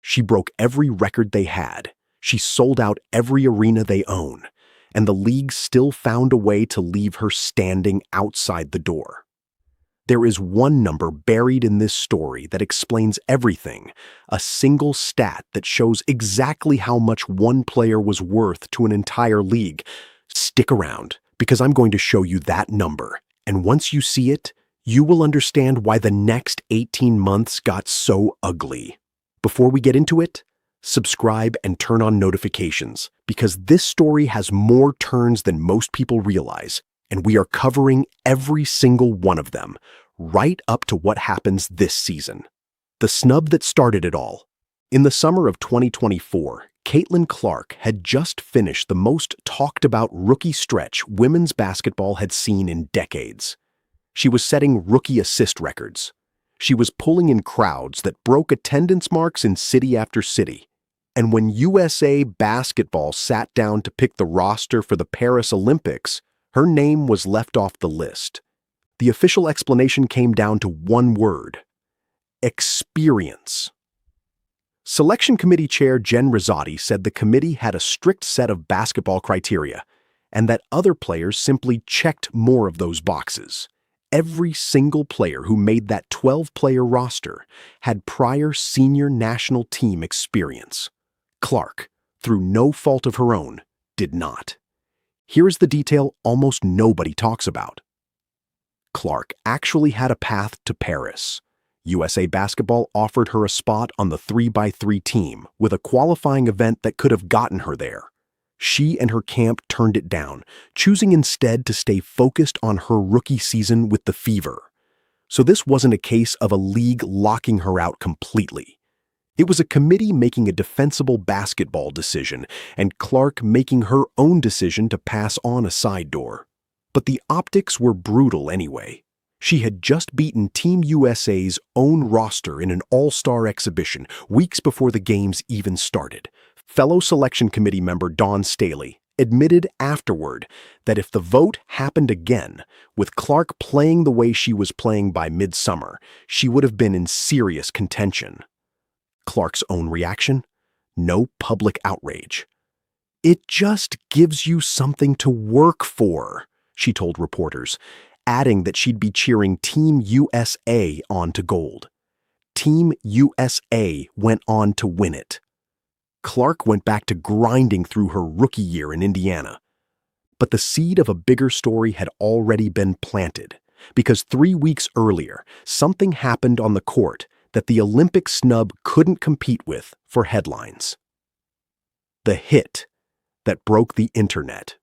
She broke every record they had. She sold out every arena they own. And the league still found a way to leave her standing outside the door. There is one number buried in this story that explains everything, a single stat that shows exactly how much one player was worth to an entire league. Stick around, because I'm going to show you that number, and once you see it, you will understand why the next 18 months got so ugly. Before we get into it, subscribe and turn on notifications, because this story has more turns than most people realize, and we are covering every single one of them, right up to what happens this season. The snub that started it all. In the summer of 2024, Caitlin Clark had just finished the most talked-about rookie stretch women's basketball had seen in decades. She was setting rookie assist records. She was pulling in crowds that broke attendance marks in city after city. And when USA Basketball sat down to pick the roster for the Paris Olympics, her name was left off the list. The official explanation came down to one word: experience. Selection Committee Chair Jen Rizzotti said the committee had a strict set of basketball criteria, and that other players simply checked more of those boxes. Every single player who made that 12-player roster had prior senior national team experience. Clark, through no fault of her own, did not. Here is the detail almost nobody talks about. Clark actually had a path to Paris. USA Basketball offered her a spot on the 3x3 team with a qualifying event that could have gotten her there. She and her camp turned it down, choosing instead to stay focused on her rookie season with the Fever. So this wasn't a case of a league locking her out completely. It was a committee making a defensible basketball decision, and Clark making her own decision to pass on a side door. But the optics were brutal anyway. She had just beaten Team USA's own roster in an all-star exhibition weeks before the games even started. Fellow selection committee member Dawn Staley admitted afterward that if the vote happened again, with Clark playing the way she was playing by midsummer, she would have been in serious contention. Clark's own reaction? No public outrage. "It just gives you something to work for," she told reporters, adding that she'd be cheering Team USA on to gold. Team USA went on to win it. Clark went back to grinding through her rookie year in Indiana. But the seed of a bigger story had already been planted, because 3 weeks earlier, something happened on the court that the Olympic snub couldn't compete with for headlines. The hit that broke the internet.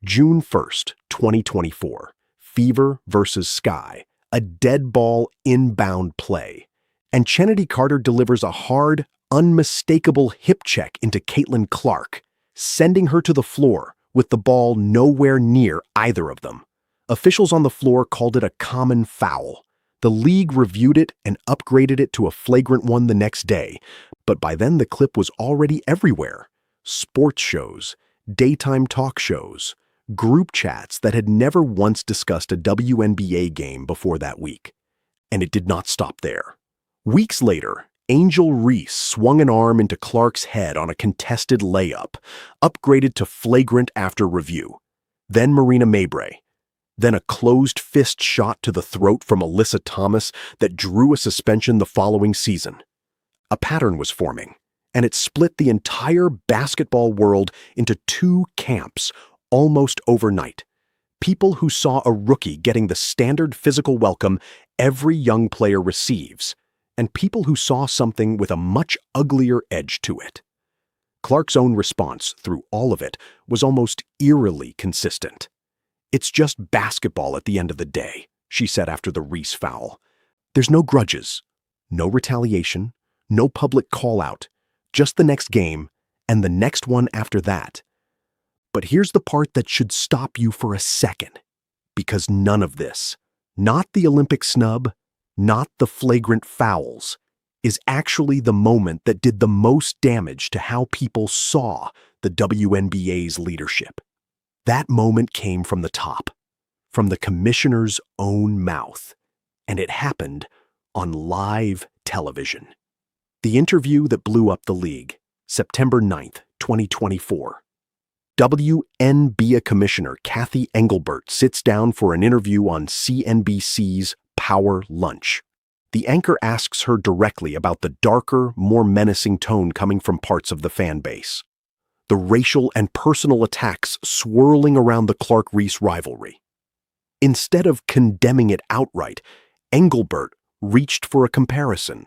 June 1st, 2024, Fever versus Sky, a dead ball inbound play. And Chennedy Carter delivers a hard, unmistakable hip check into Caitlin Clark, sending her to the floor with the ball nowhere near either of them. Officials on the floor called it a common foul. The league reviewed it and upgraded it to a flagrant one the next day, but by then the clip was already everywhere. Sports shows, daytime talk shows, group chats that had never once discussed a WNBA game before that week. And it did not stop there. Weeks later, Angel Reese swung an arm into Clark's head on a contested layup, upgraded to flagrant after review. Then Marina Mabrey. Then a closed fist shot to the throat from Alyssa Thomas that drew a suspension the following season. A pattern was forming, and it split the entire basketball world into two camps almost overnight. People who saw a rookie getting the standard physical welcome every young player receives, and people who saw something with a much uglier edge to it. Clark's own response through all of it was almost eerily consistent. "It's just basketball at the end of the day," she said after the Reese foul. "There's no grudges, no retaliation, no public call-out, just the next game and the next one after that. But here's the part that should stop you for a second, because none of this, not the Olympic snub, not the flagrant fouls, is actually the moment that did the most damage to how people saw the WNBA's leadership. That moment came from the top, from the commissioner's own mouth, and it happened on live television. The interview that blew up the league, September 9th, 2024. WNBA Commissioner Cathy Engelbert sits down for an interview on CNBC's Power Lunch. The anchor asks her directly about the darker, more menacing tone coming from parts of the fan base. The racial and personal attacks swirling around the Clark-Reese rivalry. Instead of condemning it outright, Engelbert reached for a comparison.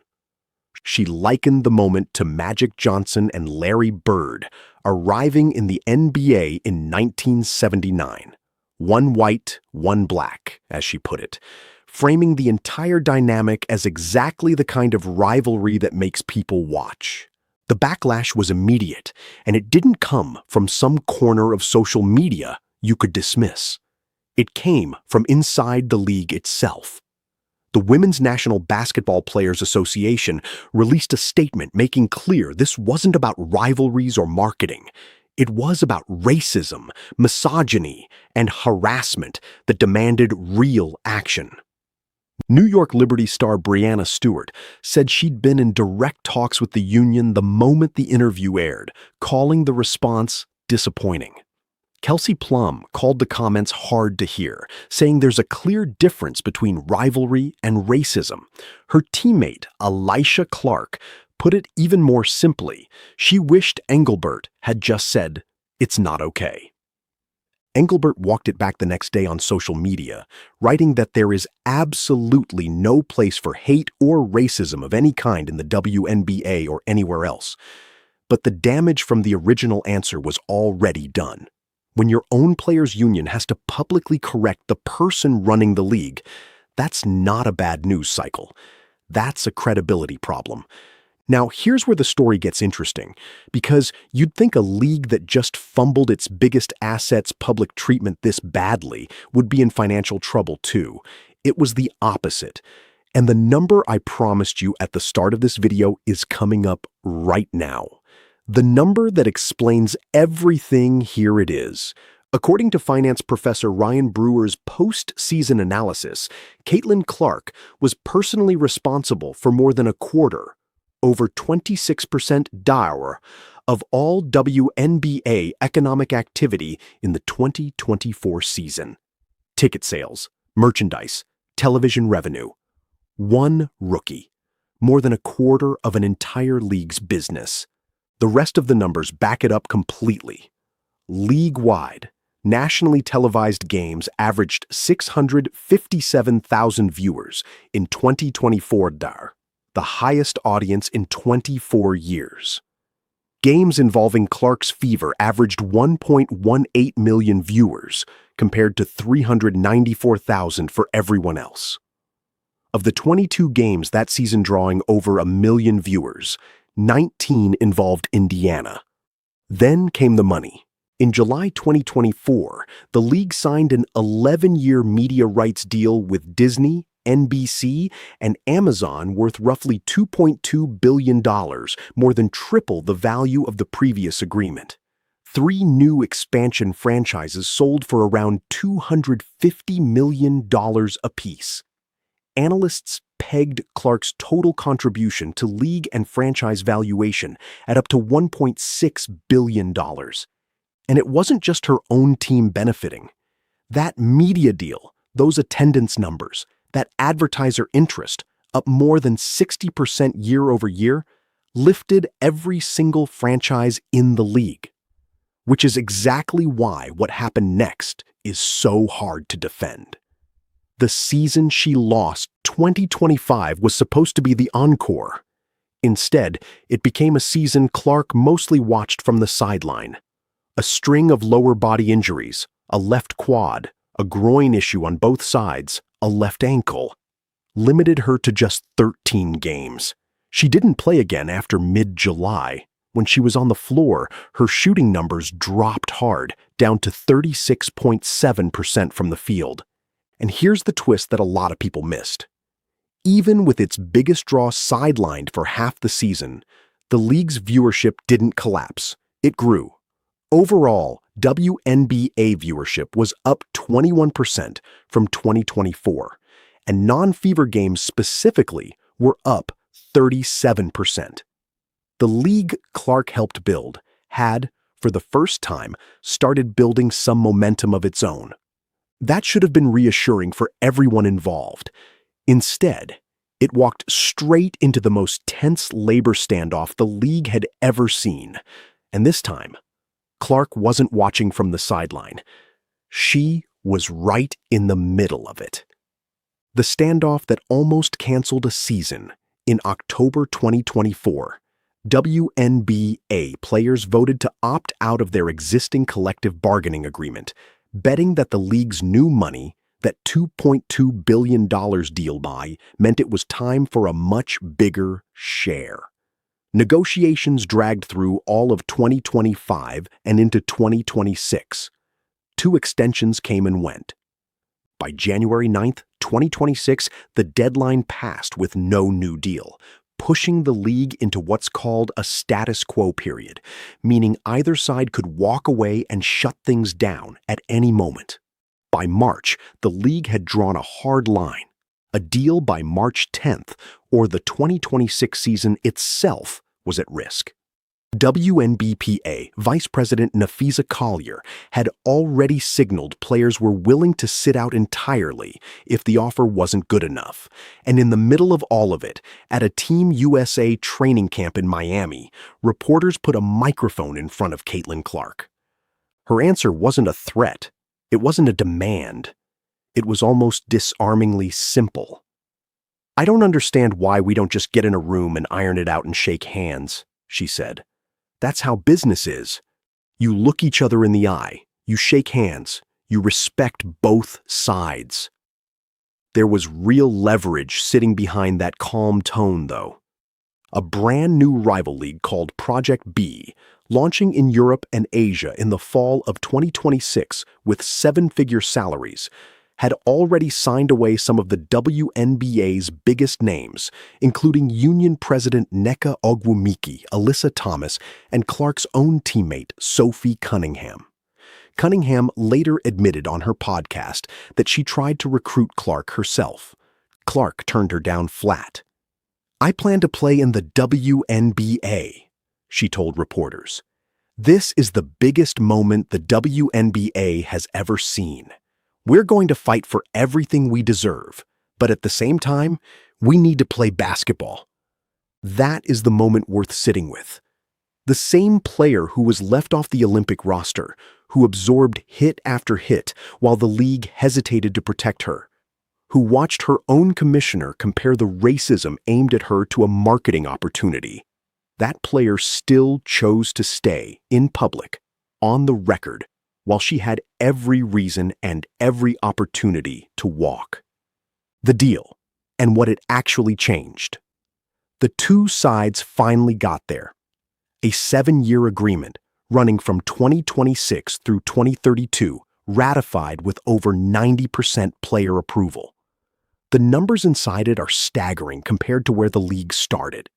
She likened the moment to Magic Johnson and Larry Bird arriving in the NBA in 1979. One white, one black, as she put it, framing the entire dynamic as exactly the kind of rivalry that makes people watch. The backlash was immediate, and it didn't come from some corner of social media you could dismiss. It came from inside the league itself. The Women's National Basketball Players Association released a statement making clear this wasn't about rivalries or marketing. It was about racism, misogyny, and harassment that demanded real action. New York Liberty star Breanna Stewart said she'd been in direct talks with the union the moment the interview aired, calling the response disappointing. Kelsey Plum called the comments hard to hear, saying there's a clear difference between rivalry and racism. Her teammate, Elisha Clark, put it even more simply. She wished Engelbert had just said, "It's not okay." Engelbert walked it back the next day on social media, writing that there is absolutely no place for hate or racism of any kind in the WNBA or anywhere else. But the damage from the original answer was already done. When your own players' union has to publicly correct the person running the league, that's not a bad news cycle. That's a credibility problem. Now, here's where the story gets interesting, because you'd think a league that just fumbled its biggest asset's public treatment this badly would be in financial trouble too. It was the opposite. And the number I promised you at the start of this video is coming up right now. The number that explains everything, here it is. According to finance professor Ryan Brewer's post-season analysis, Caitlin Clark was personally responsible for more than a quarter, over 26% dollars, of all WNBA economic activity in the 2024 season. Ticket sales, merchandise, television revenue. One rookie. More than a quarter of an entire league's business. The rest of the numbers back it up completely. League-wide, nationally televised games averaged 657,000 viewers in 2024, the highest audience in 24 years. Games involving Clark's Fever averaged 1.18 million viewers, compared to 394,000 for everyone else. Of the 22 games that season drawing over 1 million viewers, 19 involved Indiana. Then came the money. In July 2024, the league signed an 11-year media rights deal with Disney, NBC, and Amazon worth roughly $2.2 billion, more than triple the value of the previous agreement. 3 new expansion franchises sold for around $250 million apiece. Analysts pegged Clark's total contribution to league and franchise valuation at up to $1.6 billion. And it wasn't just her own team benefiting. That media deal, those attendance numbers, that advertiser interest, up more than 60% year over year, lifted every single franchise in the league. Which is exactly why what happened next is so hard to defend. The season she lost, 2025, was supposed to be the encore. Instead, it became a season Clark mostly watched from the sideline. A string of lower body injuries, a left quad, a groin issue on both sides, a left ankle, limited her to just 13 games. She didn't play again after mid-July. When she was on the floor, her shooting numbers dropped hard, down to 36.7% from the field. And here's the twist that a lot of people missed. Even with its biggest draw sidelined for half the season, the league's viewership didn't collapse. It grew. Overall, WNBA viewership was up 21% from 2024, and non-fever games specifically were up 37%. The league Clark helped build had, for the first time, started building some momentum of its own. That should have been reassuring for everyone involved. Instead, it walked straight into the most tense labor standoff the league had ever seen. And this time, Clark wasn't watching from the sideline. She was right in the middle of it. The standoff that almost canceled a season. In October 2024, WNBA players voted to opt out of their existing collective bargaining agreement, betting that the league's new money, that $2.2 billion deal meant it was time for a much bigger share. Negotiations dragged through all of 2025 and into 2026. 2 extensions came and went. By January 9th, 2026, the deadline passed with no new deal, pushing the league into what's called a status quo period, meaning either side could walk away and shut things down at any moment. By March, the league had drawn a hard line. A deal by March 10th, or the 2026 season itself, was at risk. WNBA Vice President Nafisa Collier had already signaled players were willing to sit out entirely if the offer wasn't good enough. And in the middle of all of it, at a Team USA training camp in Miami, reporters put a microphone in front of Caitlin Clark. Her answer wasn't a threat. It wasn't a demand. It was almost disarmingly simple. "I don't understand why we don't just get in a room and iron it out and shake hands," she said. "That's how business is. You look each other in the eye, you shake hands, you respect both sides." There was real leverage sitting behind that calm tone, though. A brand new rival league called Project B, launching in Europe and Asia in the fall of 2026 with 7-figure salaries, had already signed away some of the WNBA's biggest names, including Union President Nneka Ogwumike, Alyssa Thomas, and Clark's own teammate, Sophie Cunningham. Cunningham later admitted on her podcast that she tried to recruit Clark herself. Clark turned her down flat. "I plan to play in the WNBA," she told reporters. "This is the biggest moment the WNBA has ever seen. We're going to fight for everything we deserve, but at the same time, we need to play basketball." That is the moment worth sitting with. The same player who was left off the Olympic roster, who absorbed hit after hit while the league hesitated to protect her, who watched her own commissioner compare the racism aimed at her to a marketing opportunity. That player still chose to stay in public, on the record, while she had every reason and every opportunity to walk. The deal, and what it actually changed. The two sides finally got there. A 7-year agreement, running from 2026 through 2032, ratified with over 90% player approval. The numbers inside it are staggering compared to where the league started.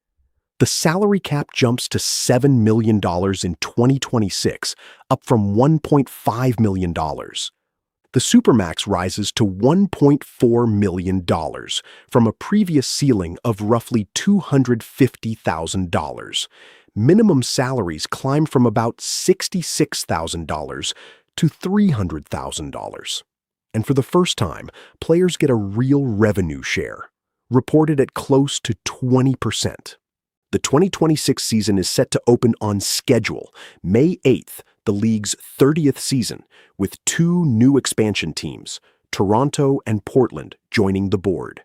The salary cap jumps to $7 million in 2026, up from $1.5 million. The Supermax rises to $1.4 million, from a previous ceiling of roughly $250,000. Minimum salaries climb from about $66,000 to $300,000. And for the first time, players get a real revenue share, reported at close to 20%. The 2026 season is set to open on schedule, May 8th, the league's 30th season, with 2 new expansion teams, Toronto and Portland, joining the board.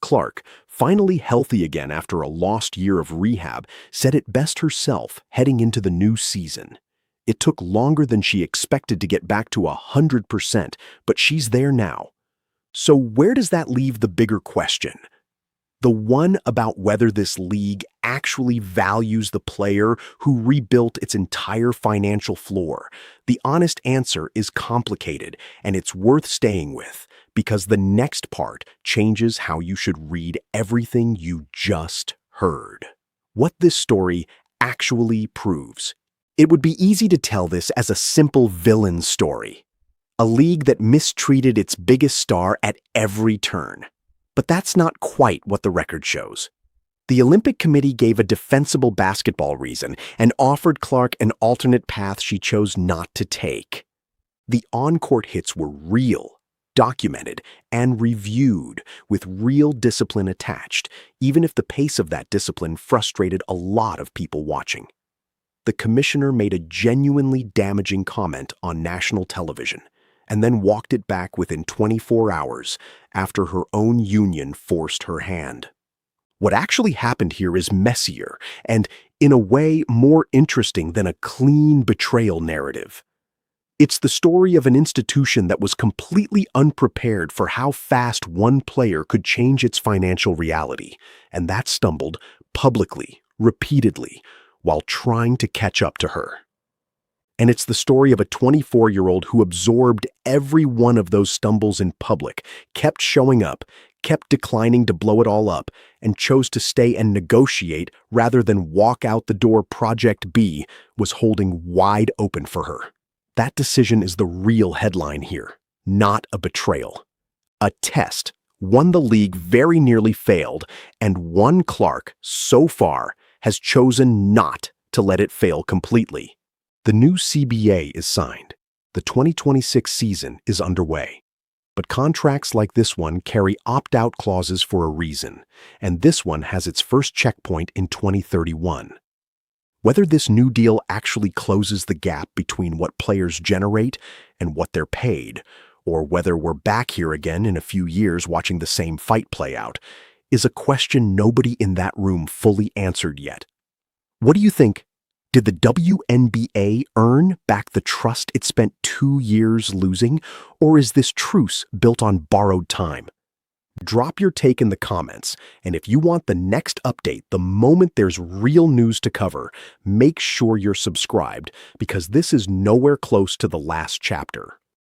Clark, finally healthy again after a lost year of rehab, said it best herself heading into the new season. It took longer than she expected to get back to 100%, but she's there now. So where does that leave the bigger question? The one about whether this league actually values the player who rebuilt its entire financial floor. The honest answer is complicated, and it's worth staying with, because the next part changes how you should read everything you just heard. What this story actually proves. It would be easy to tell this as a simple villain story. A league that mistreated its biggest star at every turn. But that's not quite what the record shows. The Olympic Committee gave a defensible basketball reason and offered Clark an alternate path she chose not to take. The on-court hits were real, documented, and reviewed with real discipline attached, even if the pace of that discipline frustrated a lot of people watching. The commissioner made a genuinely damaging comment on national television and then walked it back within 24 hours after her own union forced her hand. What actually happened here is messier and, in a way, more interesting than a clean betrayal narrative. It's the story of an institution that was completely unprepared for how fast one player could change its financial reality, and that stumbled publicly, repeatedly, while trying to catch up to her. And it's the story of a 24-year-old who absorbed every one of those stumbles in public, kept showing up, kept declining to blow it all up, and chose to stay and negotiate rather than walk out the door Project B was holding wide open for her. That decision is the real headline here, not a betrayal. A test, one the league very nearly failed, and one Clark, so far, has chosen not to let it fail completely. The new CBA is signed. The 2026 season is underway. But contracts like this one carry opt-out clauses for a reason, and this one has its first checkpoint in 2031. Whether this new deal actually closes the gap between what players generate and what they're paid, or whether we're back here again in a few years watching the same fight play out, is a question nobody in that room fully answered yet. What do you think? Did the WNBA earn back the trust it spent 2 years losing, or is this truce built on borrowed time? Drop your take in the comments, and if you want the next update the moment there's real news to cover, make sure you're subscribed because this is nowhere close to the last chapter.